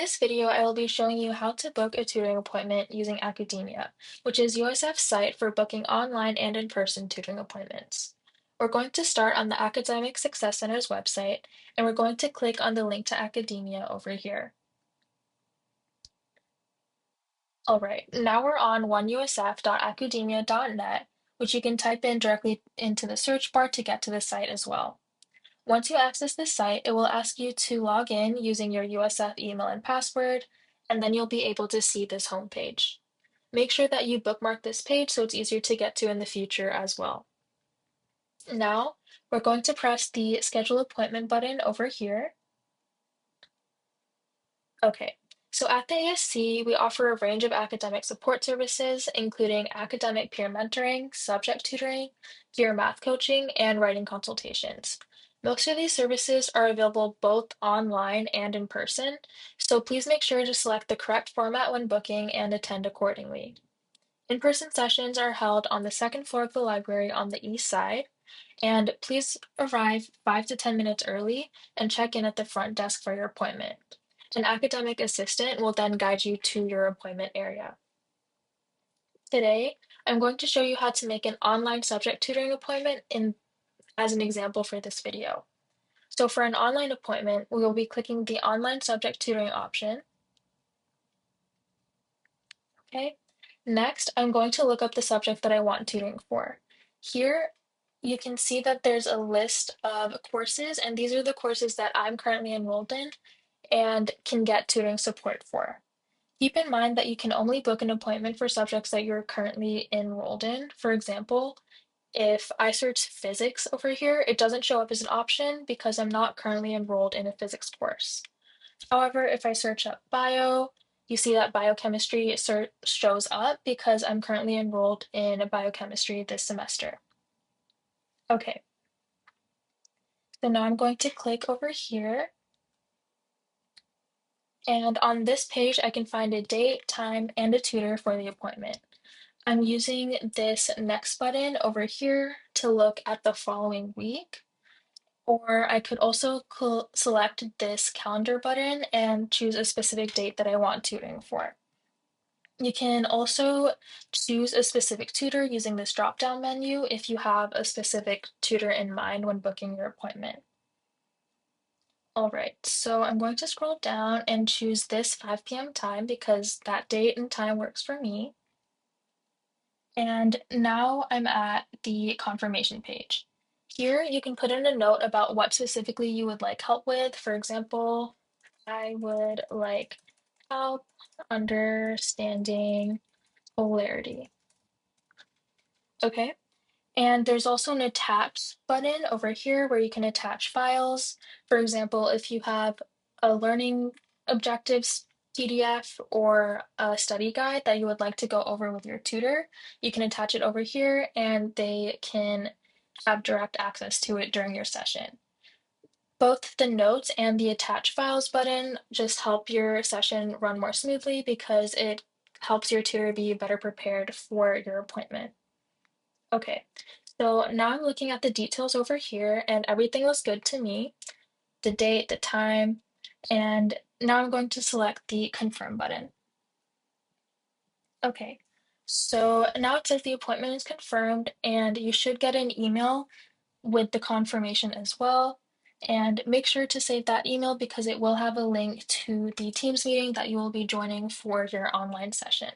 this video, I will be showing you how to book a tutoring appointment using Accudemia, which is USF's site for booking online and in-person tutoring appointments. We're going to start on the Academic Success Center's website, and we're going to click on the link to Accudemia over here. All right, now we're on oneusf.academia.net, which you can type in directly into the search bar to get to the site as well. Once you access this site, it will ask you to log in using your USF email and password, and then you'll be able to see this homepage. Make sure that you bookmark this page so it's easier to get to in the future as well. Now, we're going to press the Schedule Appointment button over here. Okay, so at the ASC, we offer a range of academic support services, including academic peer mentoring, subject tutoring, peer math coaching, and writing consultations. Most of these services are available both online and in person, so please make sure to select the correct format when booking and attend accordingly. In-person sessions are held on the second floor of the library on the east side, and please arrive 5 to 10 minutes early and check in at the front desk for your appointment. An academic assistant will then guide you to your appointment area. Today, I'm going to show you how to make an online subject tutoring appointment as an example for this video. So for an online appointment, we will be clicking the online subject tutoring option. Okay. Next, I'm going to look up the subject that I want tutoring for. Here, you can see that there's a list of courses, and these are the courses that I'm currently enrolled in and can get tutoring support for. Keep in mind that you can only book an appointment for subjects that you're currently enrolled in. For example, if I search physics over here, it doesn't show up as an option because I'm not currently enrolled in a physics course. However, if I search up bio, you see that biochemistry shows up because I'm currently enrolled in biochemistry this semester. Okay, so now I'm going to click over here. And on this page, I can find a date, time, and a tutor for the appointment. I'm using this next button over here to look at the following week, or I could also select this calendar button and choose a specific date that I want tutoring for. You can also choose a specific tutor using this drop-down menu if you have a specific tutor in mind when booking your appointment. All right, so I'm going to scroll down and choose this 5 p.m. time because that date and time works for me. And now I'm at the confirmation page. Here you can put in a note about what specifically you would like help with. For example, I would like help understanding polarity. Okay, and there's also an attach button over here where you can attach files. For example, if you have a learning objectives PDF or a study guide that you would like to go over with your tutor, you can attach it over here and they can have direct access to it during your session. Both the notes and the attach files button just help your session run more smoothly because it helps your tutor be better prepared for your appointment. Okay, so now I'm looking at the details over here and everything looks good to me, the date, the time, and now I'm going to select the confirm button. Okay, so now it says the appointment is confirmed and you should get an email with the confirmation as well. And make sure to save that email because it will have a link to the Teams meeting that you will be joining for your online session.